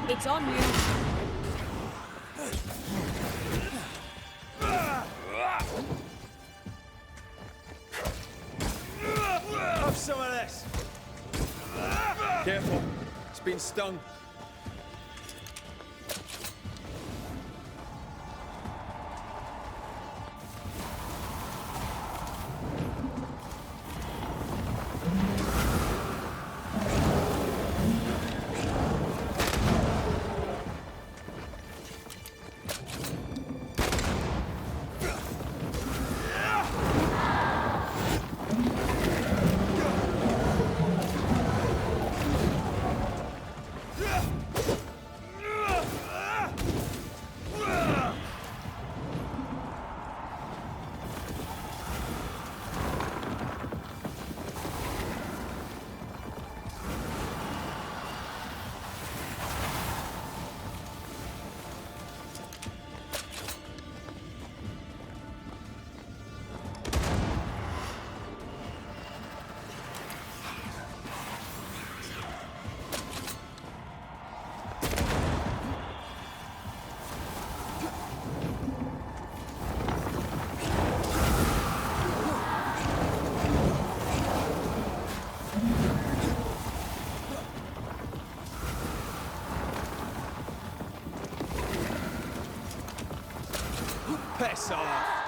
It's on you. Have some of this. Careful. It's been stung. Piss off!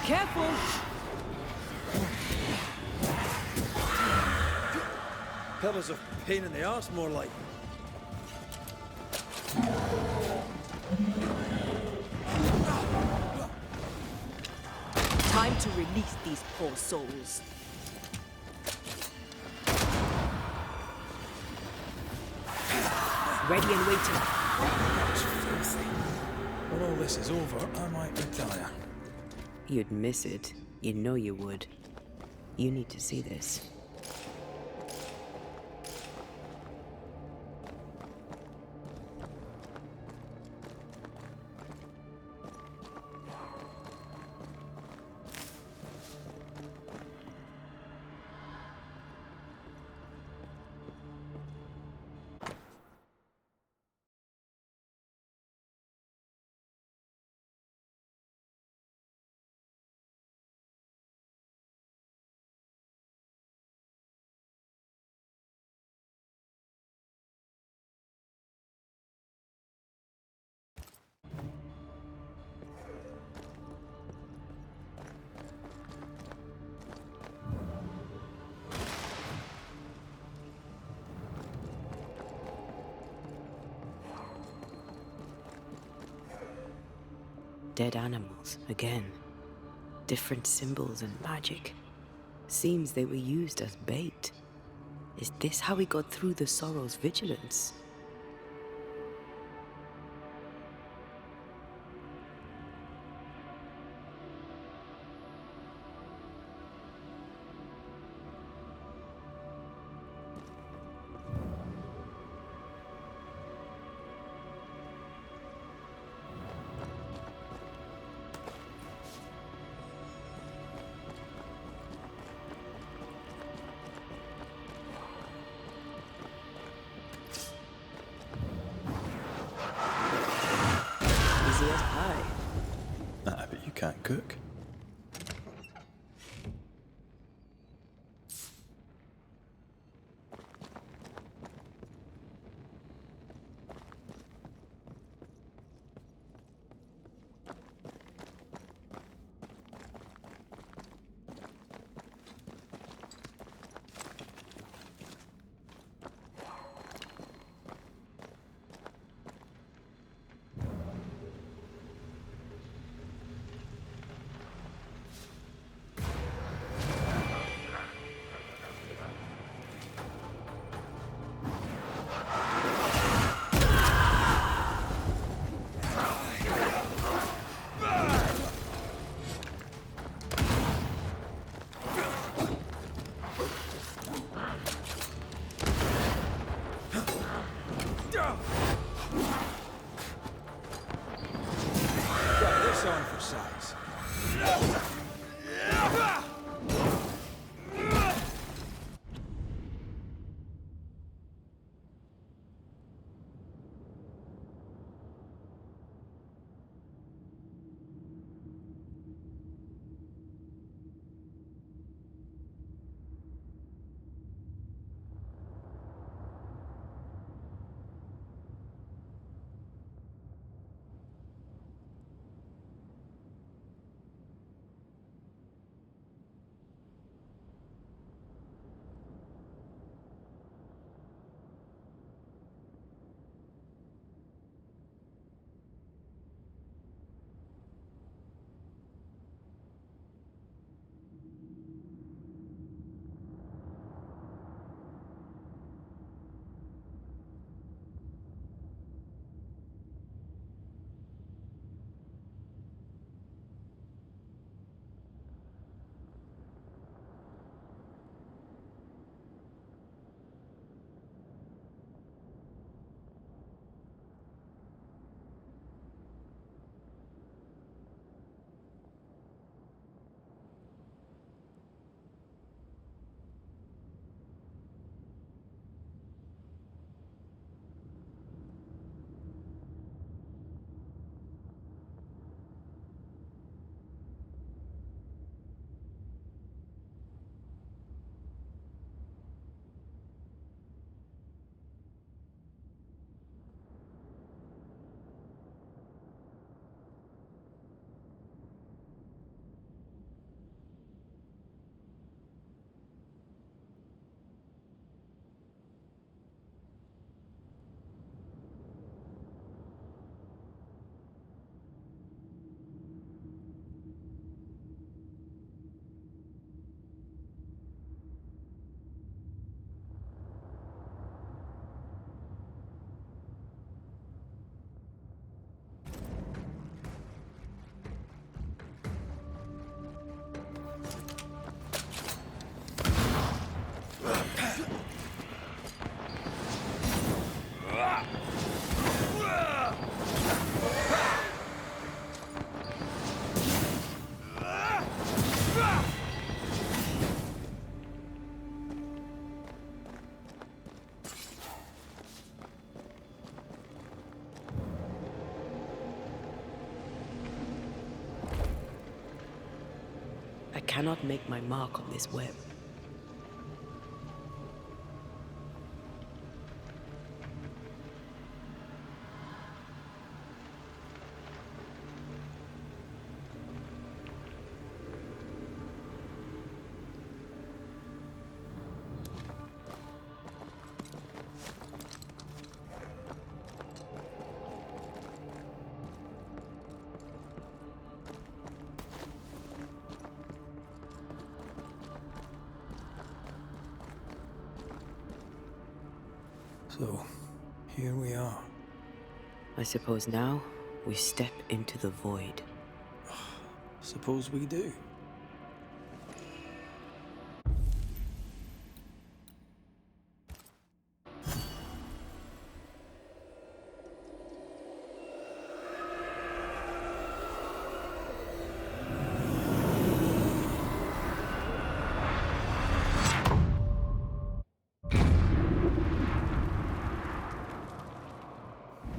Careful! Pillars of pain in the arse, more like. Time to release these poor souls. Ready and waiting. When all this is over, I might retire. You'd miss it. You know you would. You need to see this. Dead animals, again. Different symbols and magic. Seems they were used as bait. Is this how we got through the Sorrow's vigilance? Easy as pie. I bet you can't cook. I cannot make my mark on this web. So, here we are. I suppose now we step into the void. Suppose we do.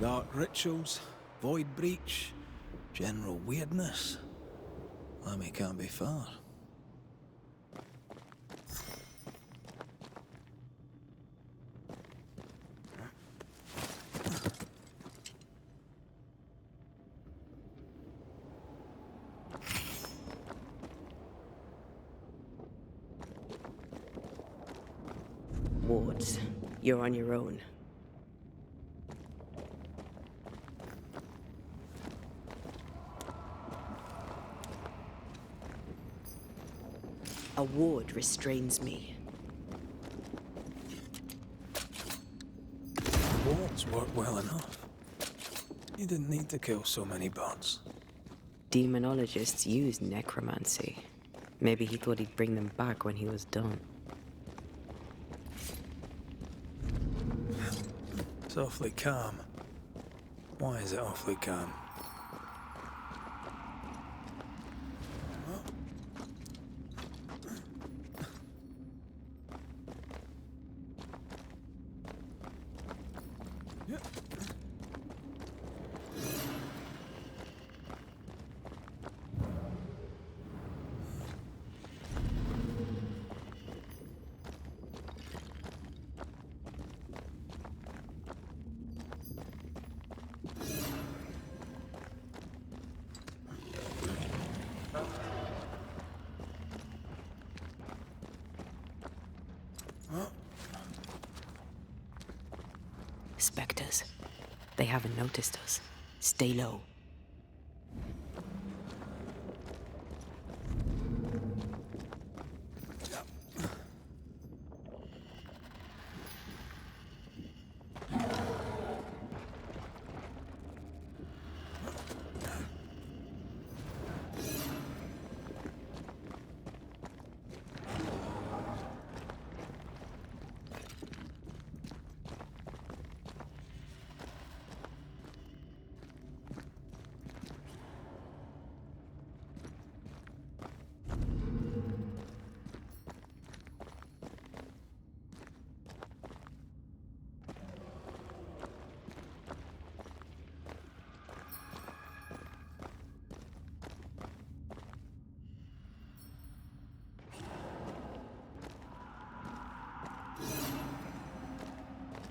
Dark rituals, void breach, general weirdness. Lemmy can't be far. Wards, you're on your own. A ward restrains me. Wards work well enough. You didn't need to kill so many bots. Demonologists use necromancy. Maybe he thought he'd bring them back when he was done. It's awfully calm. Why is it awfully calm? Well, Spectres. They haven't noticed us. Stay low.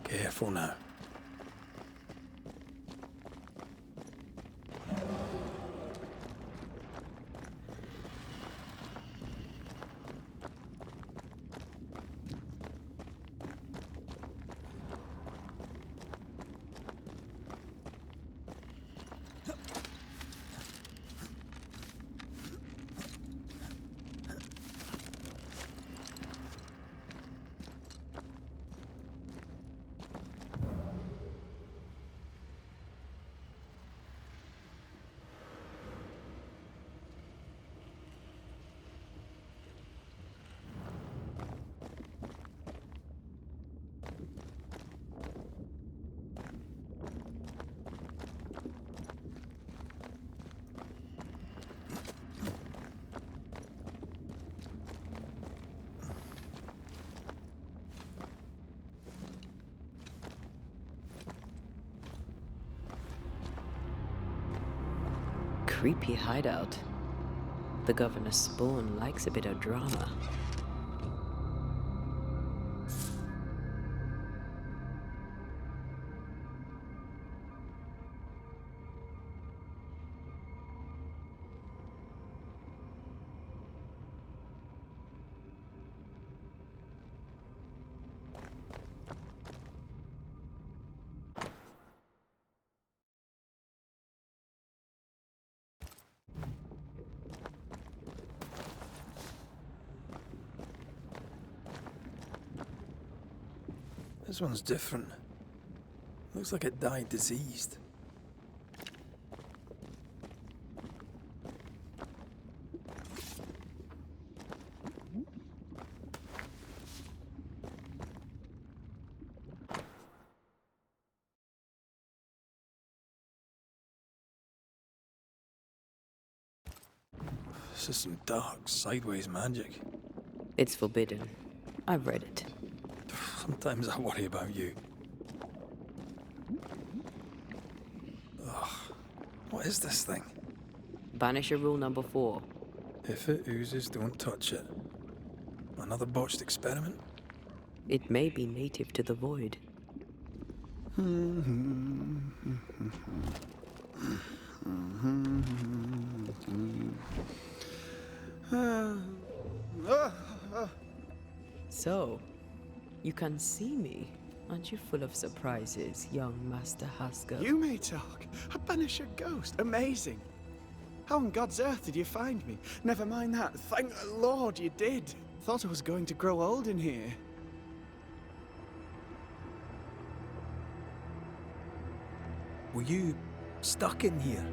Careful now. Creepy hideout. The governor's spawn likes a bit of drama. This one's different. Looks like it died diseased. This is some dark, sideways magic. It's forbidden. I've read it. Sometimes I worry about you. Ugh. What is this thing? Banisher rule number 4. If it oozes, don't touch it. Another botched experiment? It may be native to the void. So, you can see me. Aren't you full of surprises, young Master Haskell? You may talk. A Banisher ghost. Amazing. How on God's earth did you find me? Never mind that. Thank the Lord you did. Thought I was going to grow old in here. Were you stuck in here?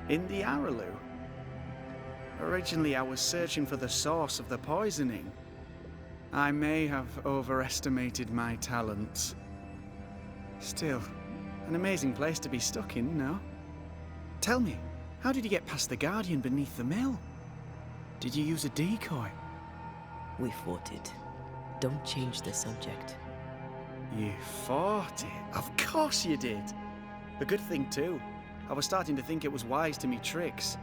In the Araloo? Originally, I was searching for the source of the poisoning. I may have overestimated my talents. Still, an amazing place to be stuck in, no? Tell me, how did you get past the Guardian beneath the mill? Did you use a decoy? We fought it. Don't change the subject. You fought it. Of course you did. A good thing, too. I was starting to think it was wise to me tricks.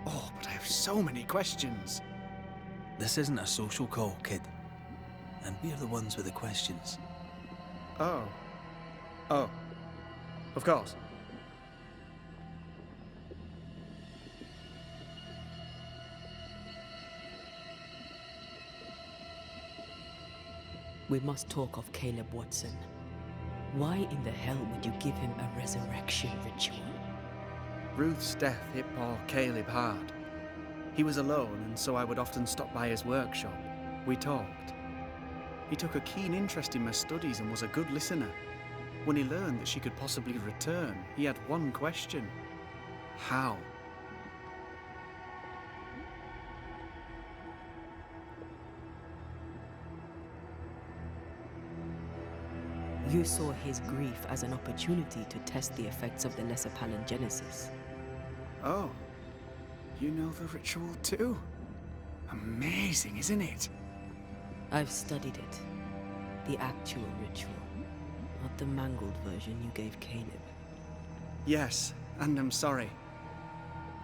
Oh, but I have so many questions. This isn't a social call, kid. And we're the ones with the questions. Oh. Oh. Of course. We must talk of Caleb Watson. Why in the hell would you give him a resurrection ritual? Ruth's death hit poor Caleb hard. He was alone, and so I would often stop by his workshop. We talked. He took a keen interest in my studies and was a good listener. When he learned that she could possibly return, he had one question. How? You saw his grief as an opportunity to test the effects of the lesser palingenesis. Oh. You know the ritual too? Amazing, isn't it? I've studied it. The actual ritual, not the mangled version you gave Caleb. Yes, and I'm sorry.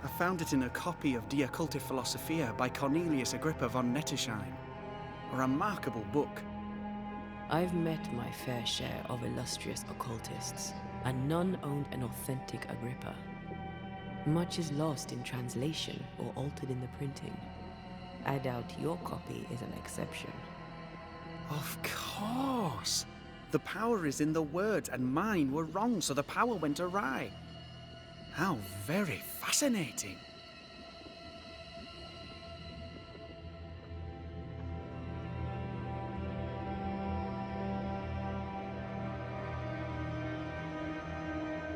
I found it in a copy of De Occulti Philosophia by Cornelius Agrippa von Nettesheim. A remarkable book. I've met my fair share of illustrious occultists, and none owned an authentic Agrippa. Much is lost in translation or altered in the printing. I doubt your copy is an exception. Of course! The power is in the words, and mine were wrong, so the power went awry. How very fascinating!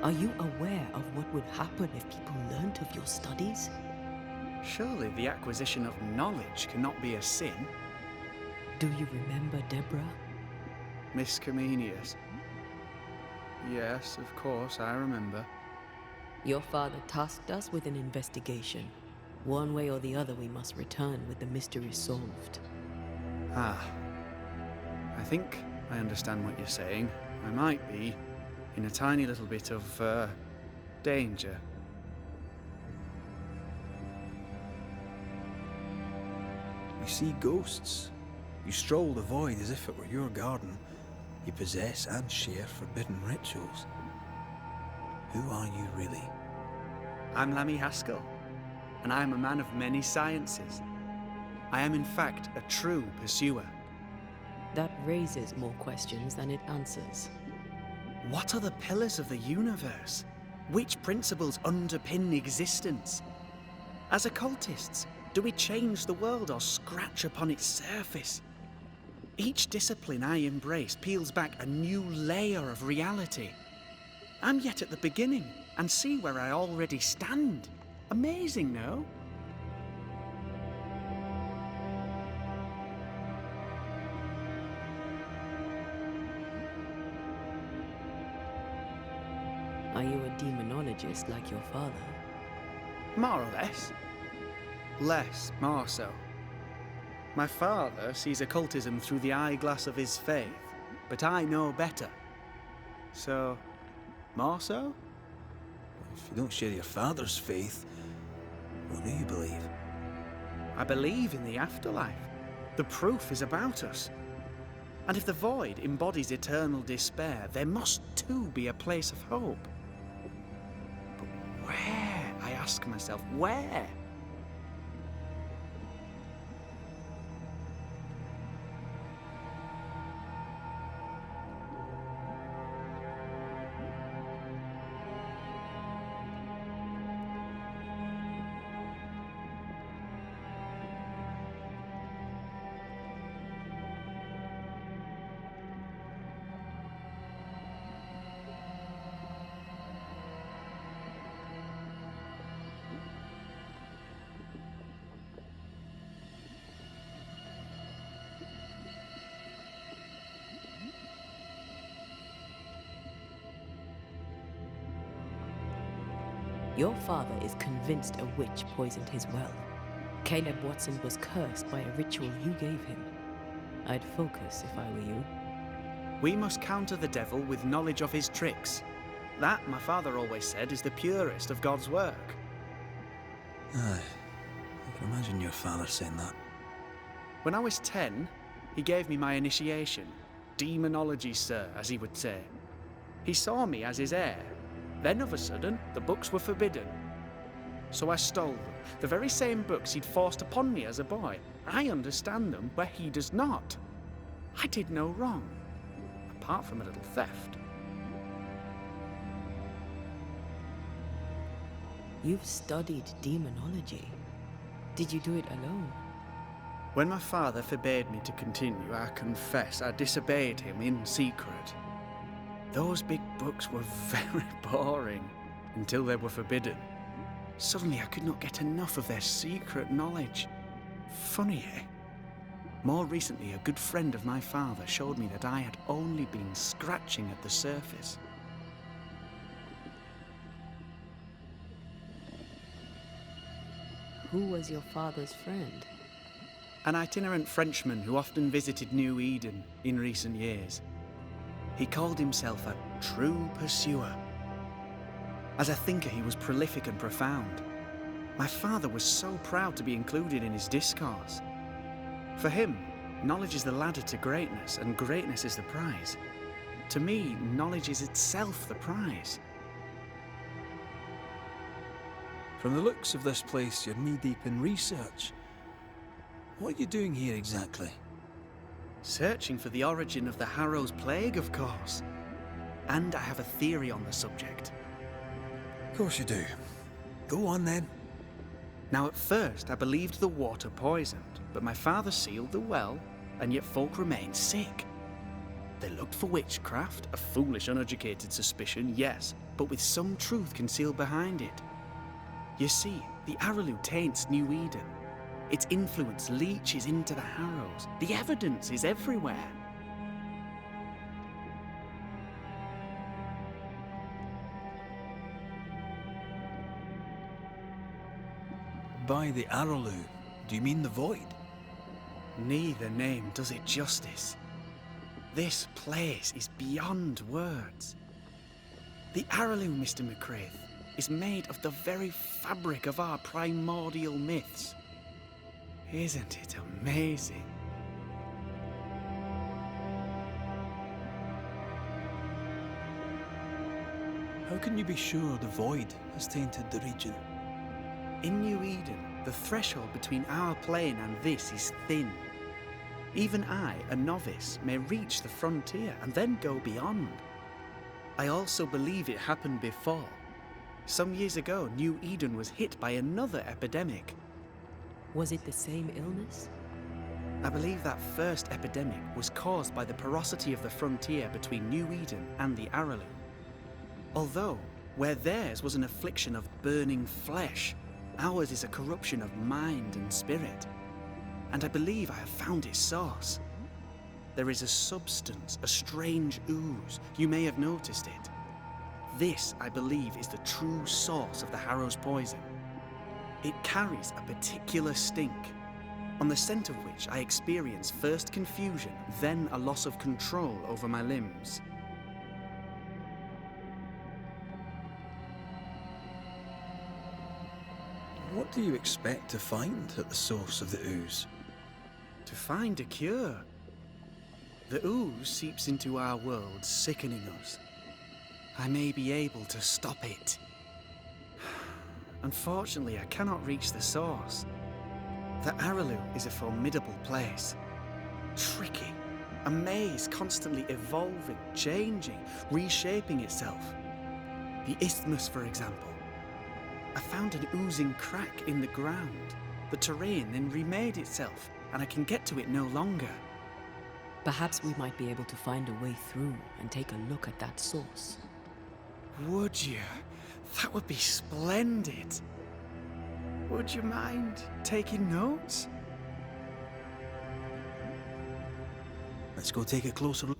Are you aware of what would happen if people learnt of your studies? Surely the acquisition of knowledge cannot be a sin. Do you remember Deborah? Miss Comenius. Yes, of course, I remember. Your father tasked us with an investigation. One way or the other, we must return with the mystery solved. Ah. I think I understand what you're saying. I might be in a tiny little bit of, danger. You see ghosts. You stroll the void as if it were your garden. You possess and share forbidden rituals. Who are you really? I'm Lammy Haskell, and I am a man of many sciences. I am in fact a true pursuer. That raises more questions than it answers. What are the pillars of the universe? Which principles underpin existence? As occultists, do we change the world or scratch upon its surface? Each discipline I embrace peels back a new layer of reality. I'm yet at the beginning, and see where I already stand. Amazing, no? Are you a demonologist like your father? More or less. Less, more so. My father sees occultism through the eyeglass of his faith, but I know better. So, more so? If you don't share your father's faith, what do you believe? I believe in the afterlife. The proof is about us. And if the void embodies eternal despair, there must too be a place of hope. But where, I ask myself, where? Your father is convinced a witch poisoned his well. Caleb Watson was cursed by a ritual you gave him. I'd focus if I were you. We must counter the devil with knowledge of his tricks. That, my father always said, is the purest of God's work. Aye. I can imagine your father saying that. When I was 10, he gave me my initiation. Demonology, sir, as he would say. He saw me as his heir. Then, of a sudden, the books were forbidden. So I stole them, the very same books he'd forced upon me as a boy. I understand them where he does not. I did no wrong, apart from a little theft. You've studied demonology. Did you do it alone? When my father forbade me to continue, I confess I disobeyed him in secret. Those big books were very boring until they were forbidden. Suddenly I could not get enough of their secret knowledge. Funny, eh? More recently, a good friend of my father showed me that I had only been scratching at the surface. Who was your father's friend? An itinerant Frenchman who often visited New Eden in recent years. He called himself a true pursuer. As a thinker, he was prolific and profound. My father was so proud to be included in his discourse. For him, knowledge is the ladder to greatness, and greatness is the prize. To me, knowledge is itself the prize. From the looks of this place, you're knee-deep in research. What are you doing here exactly? Searching for the origin of the Harrow's plague, of course. And I have a theory on the subject. Of course you do. Go on then. Now, at first, I believed the water poisoned, but my father sealed the well, and yet folk remained sick. They looked for witchcraft, a foolish, uneducated suspicion, yes, but with some truth concealed behind it. You see, the Araloo taints New Eden. Its influence leaches into the Harrows. The evidence is everywhere. By the Araloo, do you mean the Void? Neither name does it justice. This place is beyond words. The Araloo, Mr. McCraith, is made of the very fabric of our primordial myths. Isn't it amazing? How can you be sure the Void has tainted the region? In New Eden, the threshold between our plane and this is thin. Even I, a novice, may reach the frontier and then go beyond. I also believe it happened before. Some years ago, New Eden was hit by another epidemic. Was it the same illness? I believe that first epidemic was caused by the porosity of the frontier between New Eden and the Araloo. Although, where theirs was an affliction of burning flesh, ours is a corruption of mind and spirit. And I believe I have found its source. There is a substance, a strange ooze. You may have noticed it. This, I believe, is the true source of the Harrow's poison. It carries a particular stink, on the scent of which I experience first confusion, then a loss of control over my limbs. What do you expect to find at the source of the ooze? To find a cure. The ooze seeps into our world, sickening us. I may be able to stop it. Unfortunately, I cannot reach the source. The Araloo is a formidable place. Tricky. A maze constantly evolving, changing, reshaping itself. The isthmus, for example. I found an oozing crack in the ground. The terrain then remade itself, and I can get to it no longer. Perhaps we might be able to find a way through and take a look at that source. Would you? That would be splendid. Would you mind taking notes? Let's go take a closer look.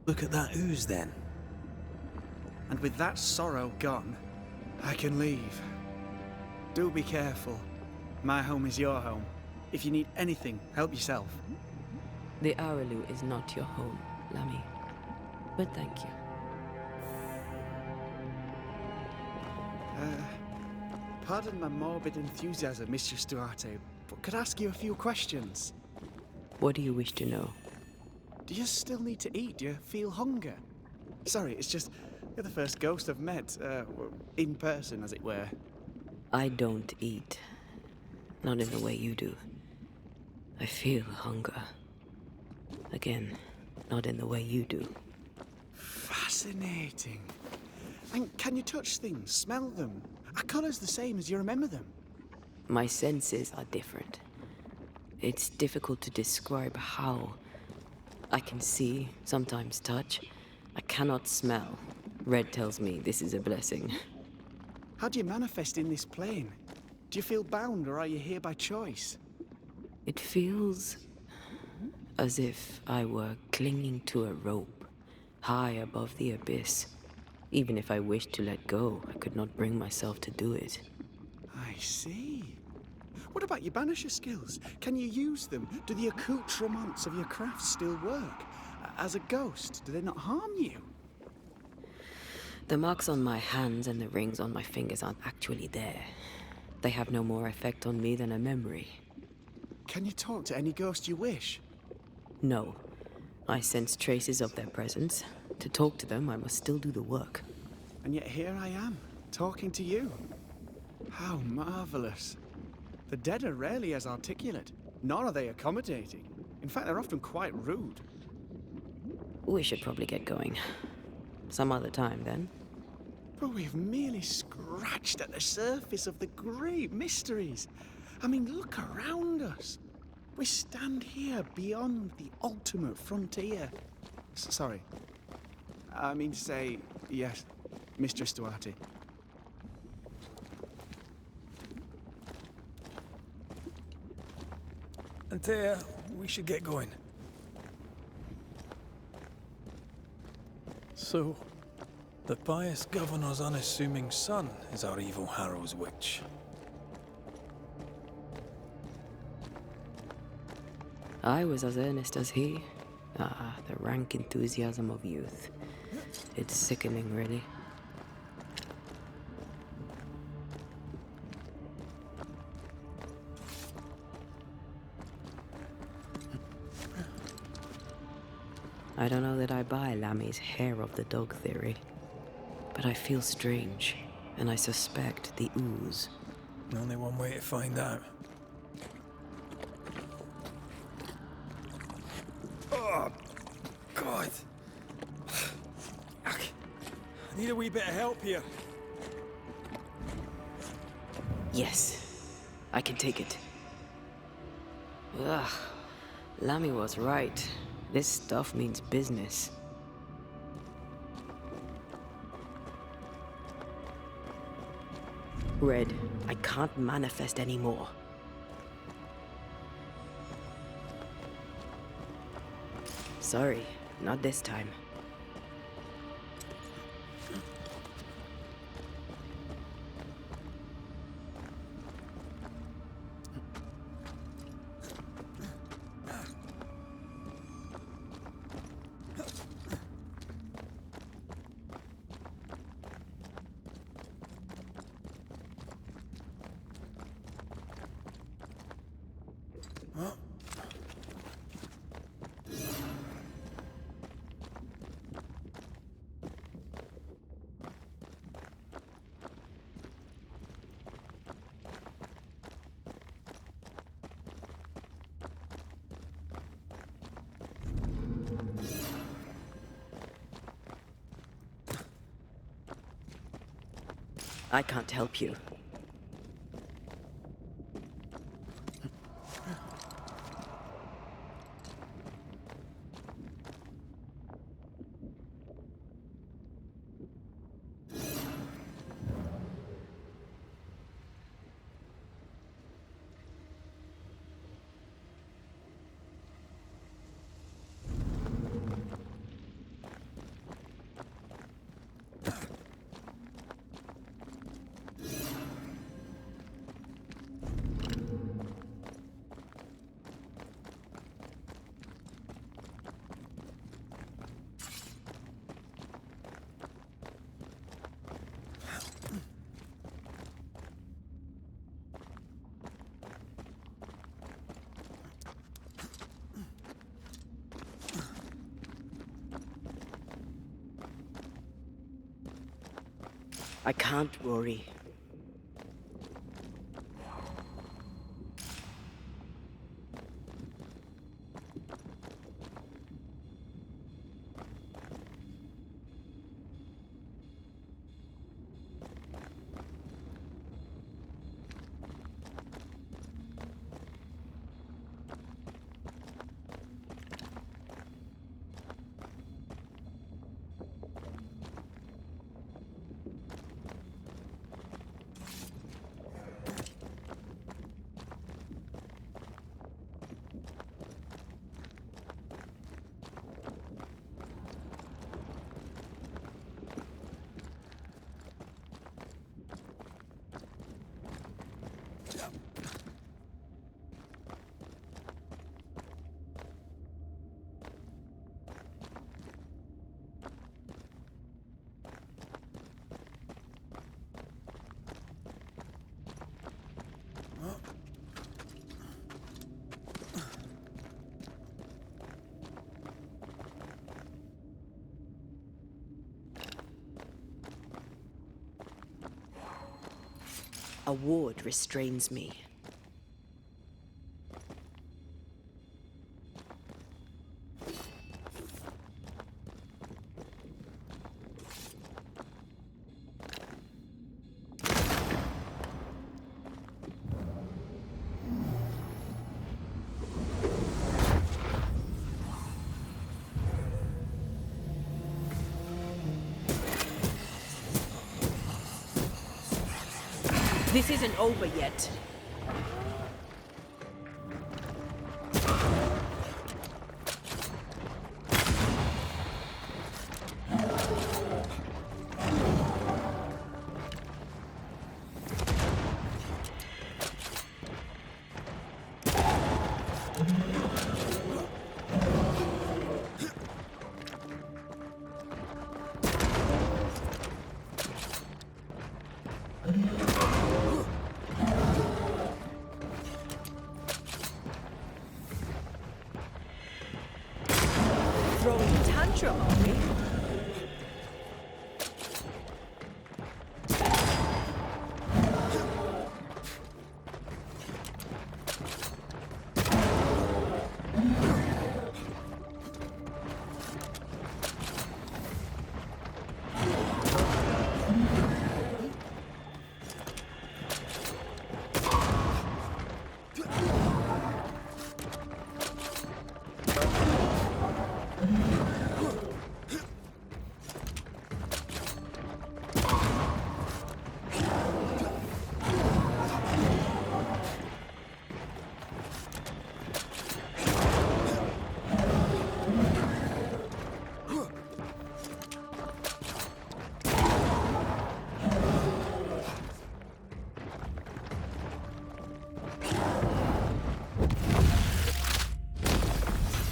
Look at that ooze then. And with that sorrow gone, I can leave. Do be careful. My home is your home. If you need anything, help yourself. The Araloo is not your home, Lammy. But thank you. Pardon my morbid enthusiasm, Mistress Duarte, but could I ask you a few questions? What do you wish to know? Do you still need to eat? Do you feel hunger? Sorry, it's just you're the first ghost I've met, in person, as it were. I don't eat. Not in the way you do. I feel hunger. Again, not in the way you do. Fascinating. And can you touch things, smell them? Are colours the same as you remember them? My senses are different. It's difficult to describe how. I can see, sometimes touch. I cannot smell. Red tells me this is a blessing. How do you manifest in this plane? Do you feel bound, or are you here by choice? It feels as if I were clinging to a rope, high above the abyss. Even if I wished to let go, I could not bring myself to do it. I see. What about your Banisher skills? Can you use them? Do the accoutrements of your craft still work? As a ghost, do they not harm you? The marks on my hands and the rings on my fingers aren't actually there. They have no more effect on me than a memory. Can you talk to any ghost you wish? No. I sense traces of their presence. To talk to them, I must still do the work. And yet here I am, talking to you. How marvelous. The dead are rarely as articulate, nor are they accommodating. In fact, they're often quite rude. We should probably get going. Some other time, then. But we've merely scratched at the surface of the great mysteries. I mean, look around us. We stand here beyond the ultimate frontier. Sorry. I mean to say, yes, Mistress Duarte. Antea, we should get going. So, the pious governor's unassuming son is our evil Harrow's witch. I was as earnest as he. Ah, the rank enthusiasm of youth. It's sickening, really. I don't know that I buy Lammy's hair of the dog theory, but I feel strange, and I suspect the ooze. Only one way to find out. Oh, God. I need a wee bit of help here. Yes, I can take it. Ugh, Lammy was right. This stuff means business. Red, I can't manifest anymore. Sorry, not this time. I can't help you. I can't worry. A ward restrains me. This isn't over yet. Throwing a tantrum, are we?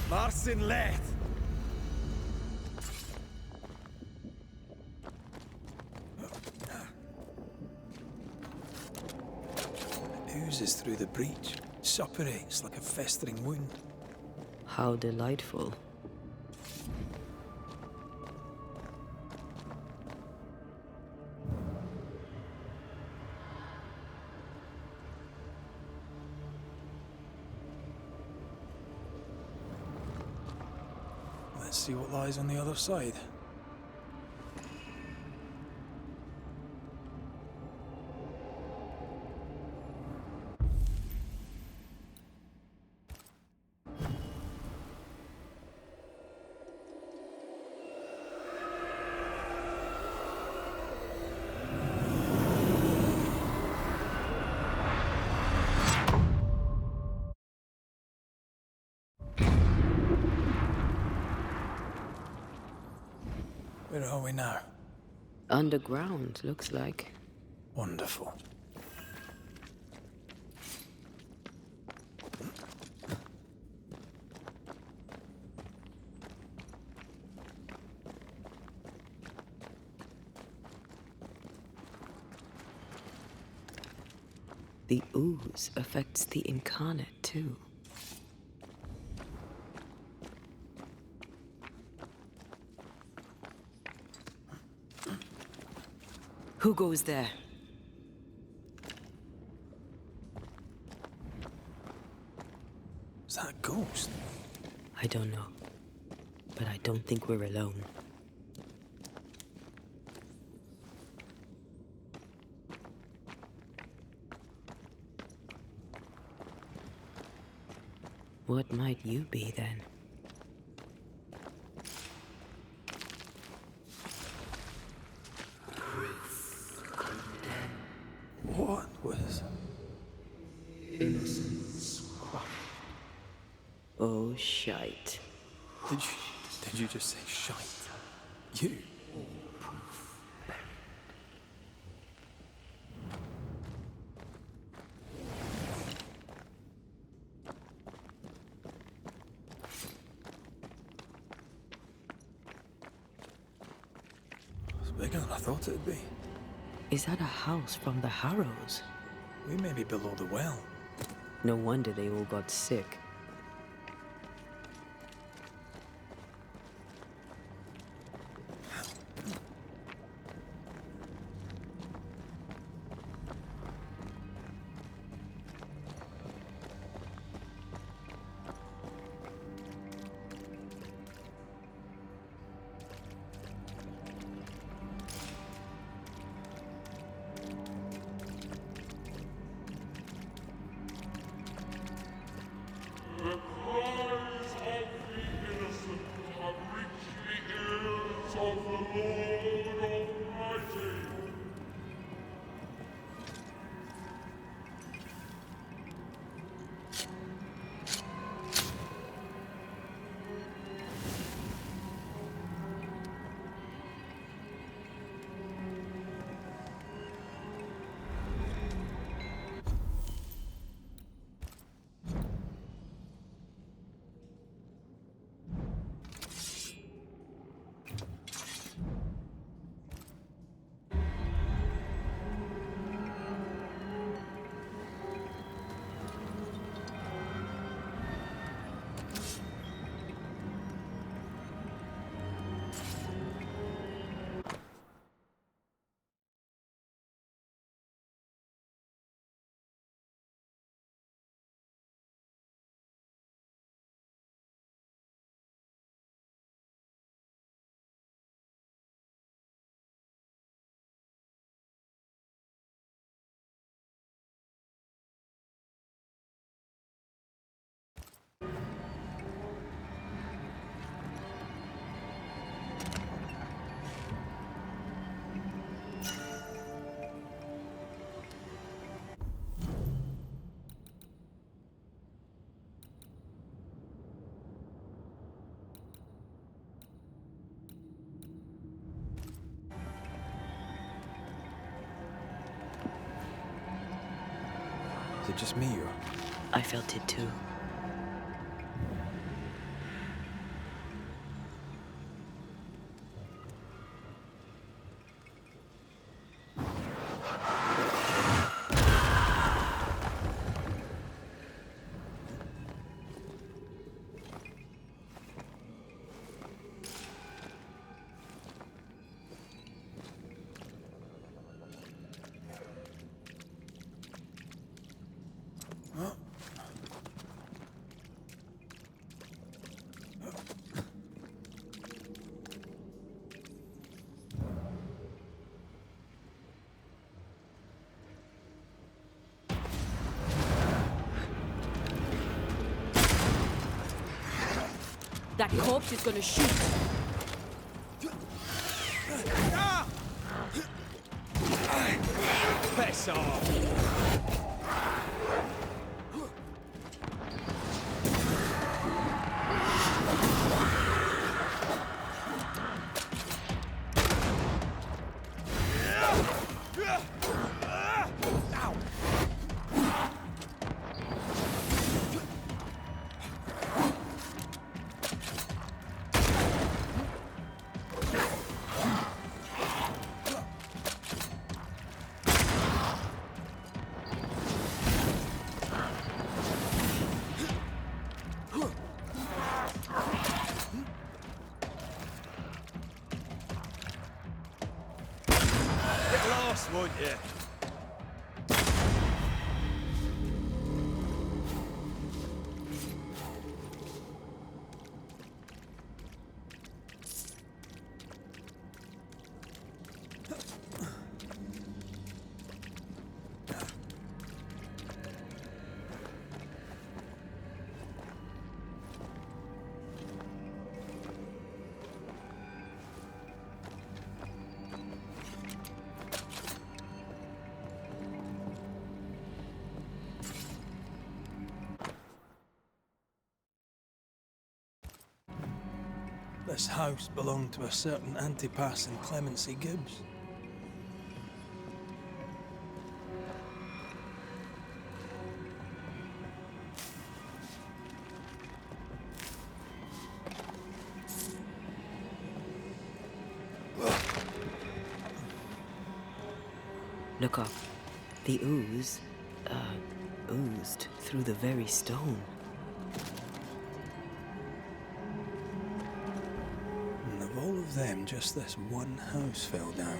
Marcin Leth! Oozes through the breach, suppurates like a festering wound. How delightful. Let's see what lies on the other side. Where are we now? Underground, looks like. Wonderful. The ooze affects the incarnate too. Who goes there? Is that a ghost? I don't know. But I don't think we're alone. What might you be then? What was... Oh, shite. Did you just say shite? You? It's bigger than I thought it'd be. Is that a house from the Harrows? We may be below the well. No wonder they all got sick. The cries of the innocent have reached the ears of the Lord Almighty. Is it just me or... I felt it too. That corpse is gonna shoot. Piss off! boss, won't you? This house belonged to a certain Antipas and Clemency Gibbs. Look up. The ooze, oozed through the very stone. And of all of them, just this one house fell down.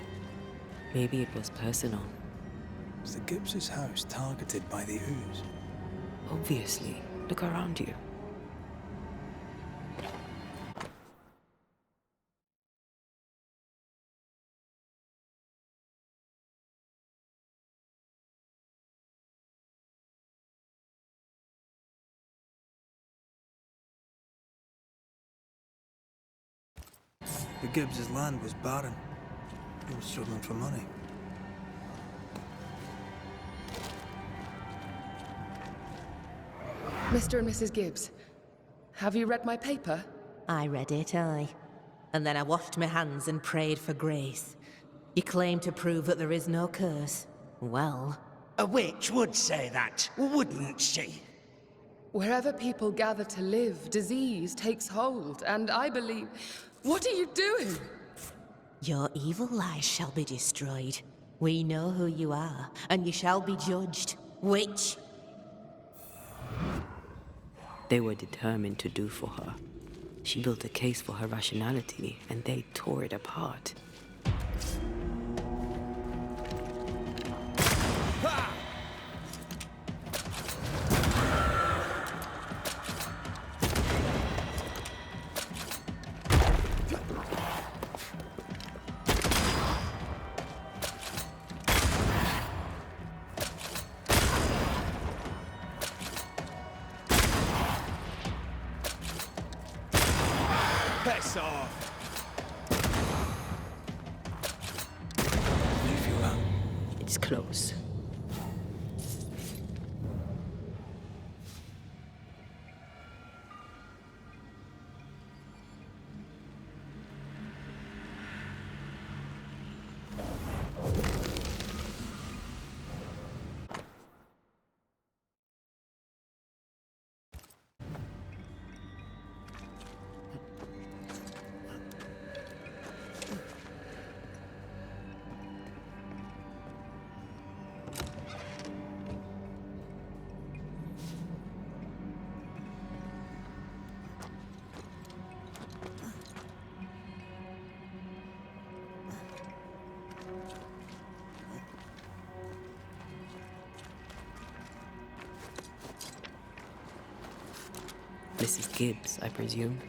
Maybe it was personal. Was the Gibbs' house targeted by the ooze? Obviously. Look around you. The Gibbs' land was barren. They were struggling for money. Mr. and Mrs. Gibbs, have you read my paper? I read it, aye. And then I washed my hands and prayed for grace. You claim to prove that there is no curse. Well, A witch would say that, wouldn't she? Wherever people gather to live, disease takes hold, and I believe... What are you doing? your evil lies shall be destroyed. We know who you are, and you shall be judged. Witch! They were determined to do for her. She built a case for her rationality, and they tore it apart. Piss off! Do you feel that? It's close. Mrs. Gibbs, I presume.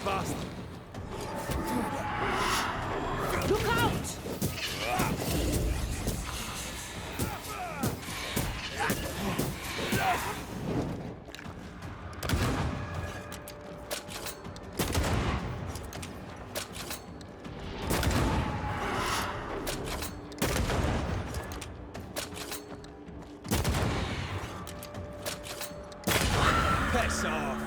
bastard! Look out! Piss off!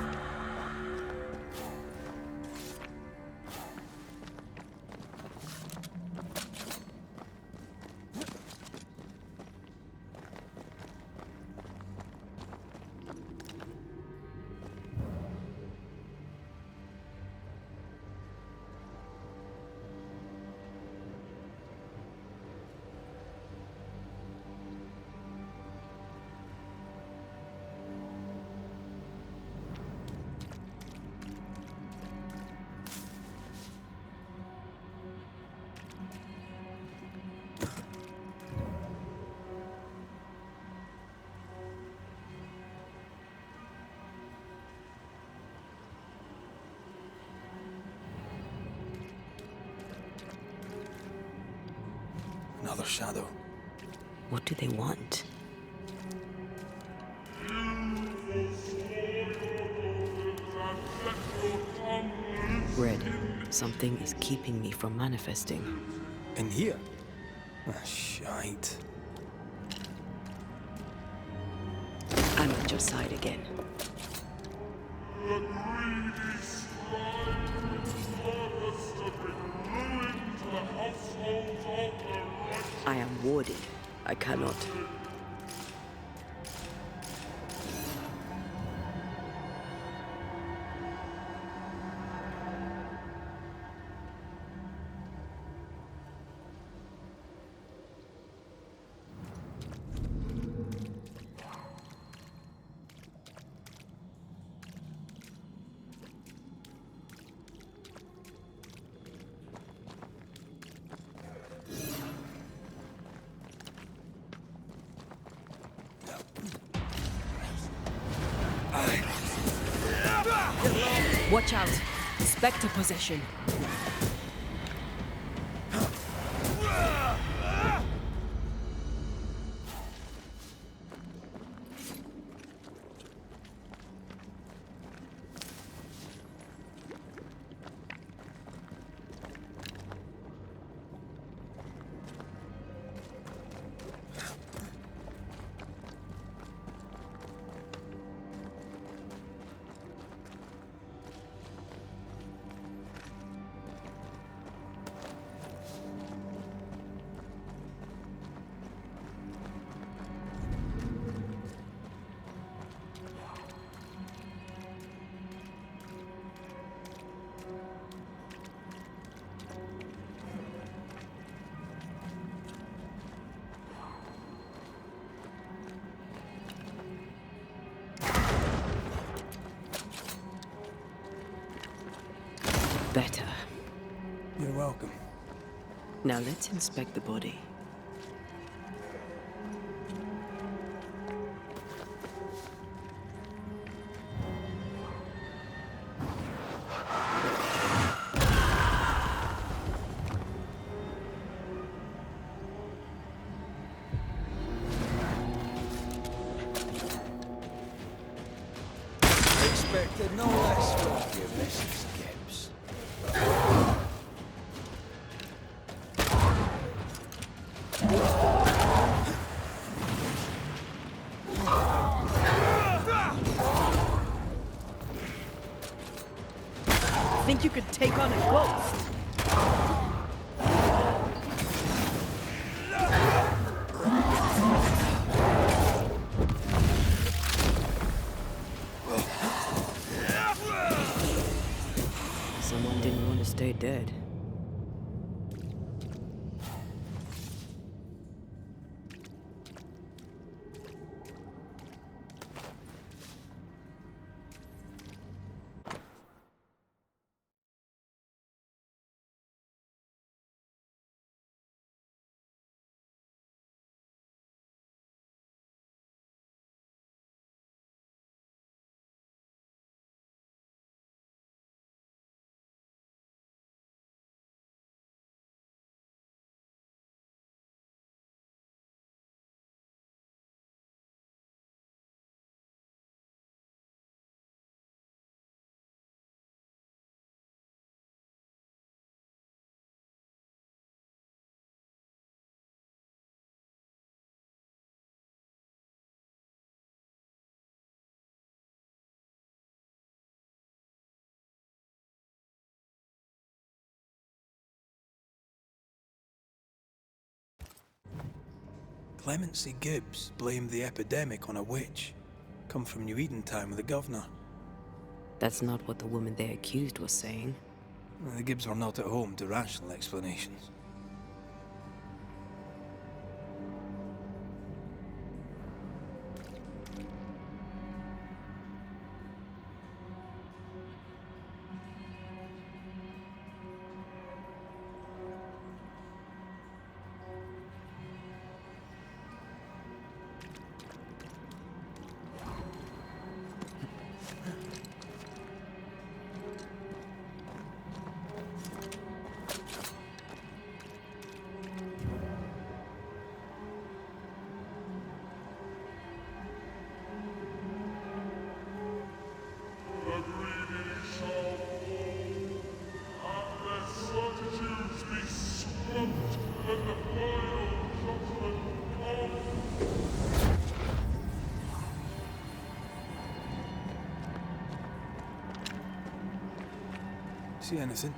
Another shadow. What do they want? Red, something is keeping me from manifesting. In here? Ah, shite. I'm at your side again. The greedy scribe purpose to bring ruin to the households of the righteous. I am warded. I cannot. Watch out! Spectre possession. Better. You're welcome. Now let's inspect the body. Expected no less from you, Mrs. Gibbs. Think you could take on a ghost? Someone didn't want to stay dead. Clemency Gibbs blamed the epidemic on a witch. Come from New Eden Town with the governor. That's not what the woman they accused was saying. The Gibbs were not at home to rational explanations. The greedy shall fall, and their certitudes be swept, and the final judgment come. See anything?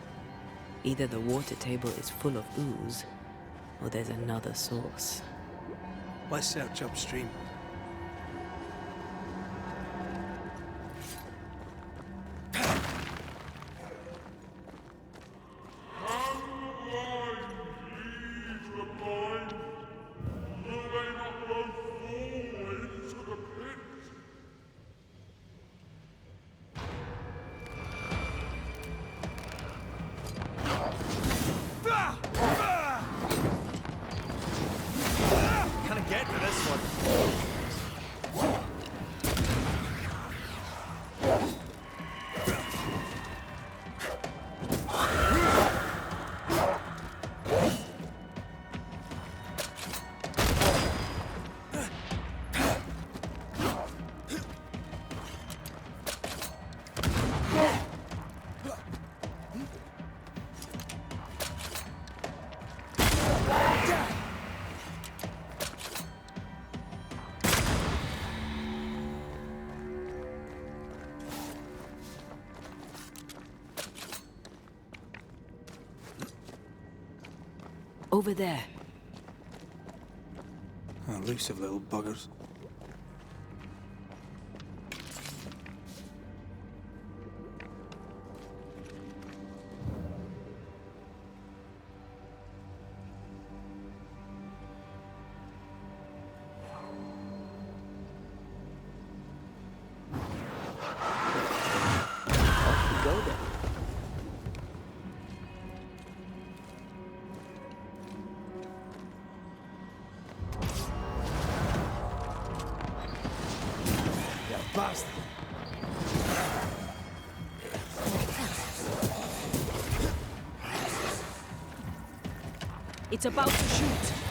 Either the water table is full of ooze, or there's another source. Let's search upstream. Over there. Elusive little buggers. Off we go then. Bastard! It's about to shoot.